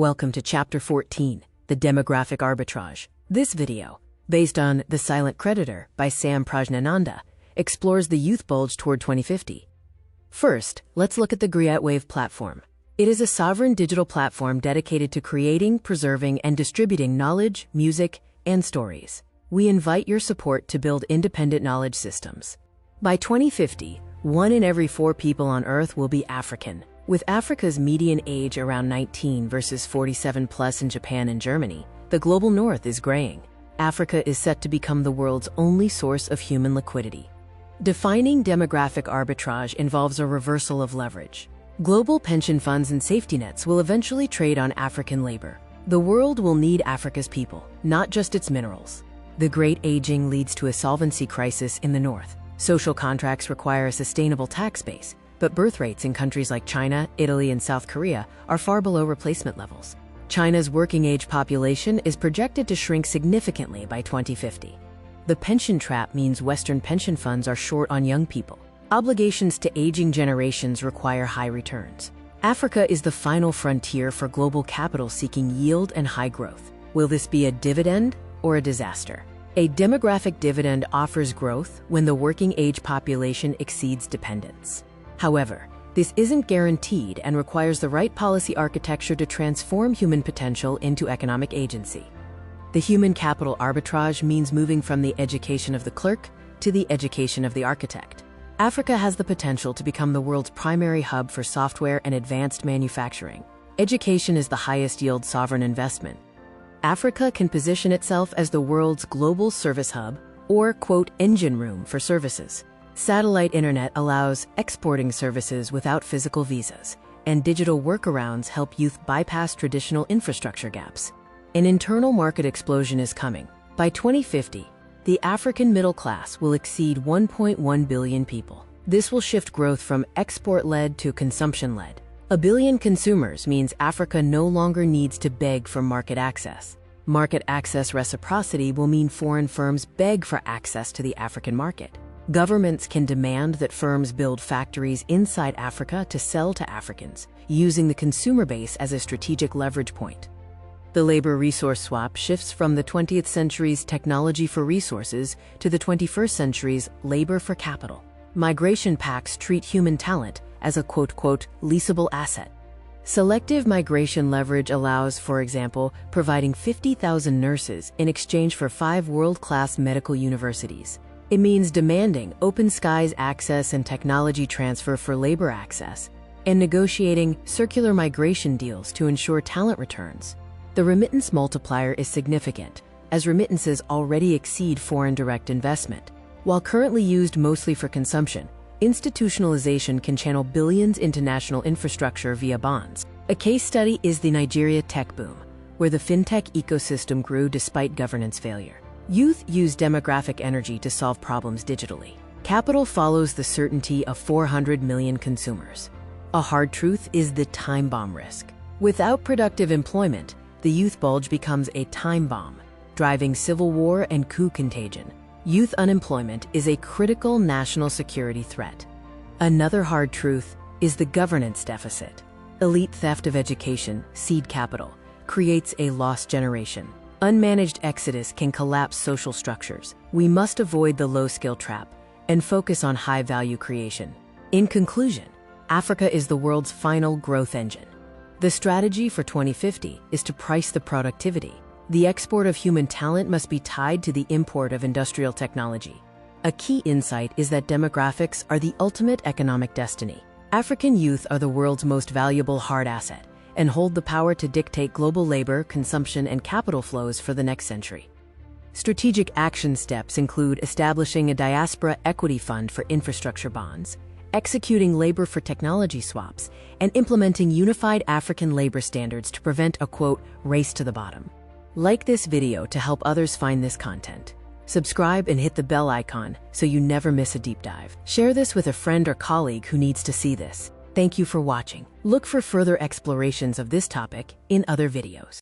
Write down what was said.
Welcome to Chapter 14, The Demographic Arbitrage. This video, based on The Silent Creditor by Sam Prajnananda, explores the youth bulge toward 2050. First, let's look at the GrietWave platform. It is a sovereign digital platform dedicated to creating, preserving, and distributing knowledge, music, and stories. We invite your support to build independent knowledge systems. By 2050, 1 in every 4 people on Earth will be African. With Africa's median age around 19 versus 47 plus in Japan and Germany, the global north is graying. Africa is set to become the world's only source of human liquidity. Defining demographic arbitrage involves a reversal of leverage. Global pension funds and safety nets will eventually trade on African labor. The world will need Africa's people, not just its minerals. The great aging leads to a solvency crisis in the north. Social contracts require a sustainable tax base, but birth rates in countries like China, Italy, and South Korea are far below replacement levels. China's working-age population is projected to shrink significantly by 2050. The pension trap means Western pension funds are short on young people. Obligations to aging generations require high returns. Africa is the final frontier for global capital seeking yield and high growth. Will this be a dividend or a disaster? A demographic dividend offers growth when the working-age population exceeds dependence. However, this isn't guaranteed and requires the right policy architecture to transform human potential into economic agency. The human capital arbitrage means moving from the education of the clerk to the education of the architect. Africa has the potential to become the world's primary hub for software and advanced manufacturing. Education is the highest yield sovereign investment. Africa can position itself as the world's global service hub or, quote, engine room for services. Satellite internet allows exporting services without physical visas, and digital workarounds help youth bypass traditional infrastructure gaps. An internal market explosion is coming. By 2050, the African middle class will exceed 1.1 billion people. This will shift growth from export-led to consumption-led. A billion consumers means Africa no longer needs to beg for market access. Market access reciprocity will mean foreign firms beg for access to the African market. Governments can demand that firms build factories inside Africa to sell to Africans, using the consumer base as a strategic leverage point. The labor resource swap shifts from the 20th century's technology for resources to the 21st century's labor for capital. Migration pacts treat human talent as a quote-quote leasable asset. Selective migration leverage allows, for example, providing 50,000 nurses in exchange for 5 world-class medical universities. It means demanding open skies access and technology transfer for labor access, and negotiating circular migration deals to ensure talent returns. The remittance multiplier is significant, as remittances already exceed foreign direct investment. While currently used mostly for consumption, institutionalization can channel billions into national infrastructure via bonds. A case study is the Nigeria tech boom, where the fintech ecosystem grew despite governance failure. Youth use demographic energy to solve problems digitally. Capital follows the certainty of 400 million consumers. A hard truth is the time bomb risk. Without productive employment, the youth bulge becomes a time bomb, driving civil war and coup contagion. Youth unemployment is a critical national security threat. Another hard truth is the governance deficit. Elite theft of education, seed capital, creates a lost generation. Unmanaged exodus can collapse social structures. We must avoid the low-skill trap and focus on high-value creation. In conclusion, Africa is the world's final growth engine. The strategy for 2050 is to price the productivity. The export of human talent must be tied to the import of industrial technology. A key insight is that demographics are the ultimate economic destiny. African youth are the world's most valuable hard asset and hold the power to dictate global labor, consumption, and capital flows for the next century. Strategic action steps include establishing a diaspora equity fund for infrastructure bonds, executing labor for technology swaps, and implementing unified African labor standards to prevent a, quote, race to the bottom. Like this video to help others find this content. Subscribe and hit the bell icon so you never miss a deep dive. Share this with a friend or colleague who needs to see this. Thank you for watching. Look for further explorations of this topic in other videos.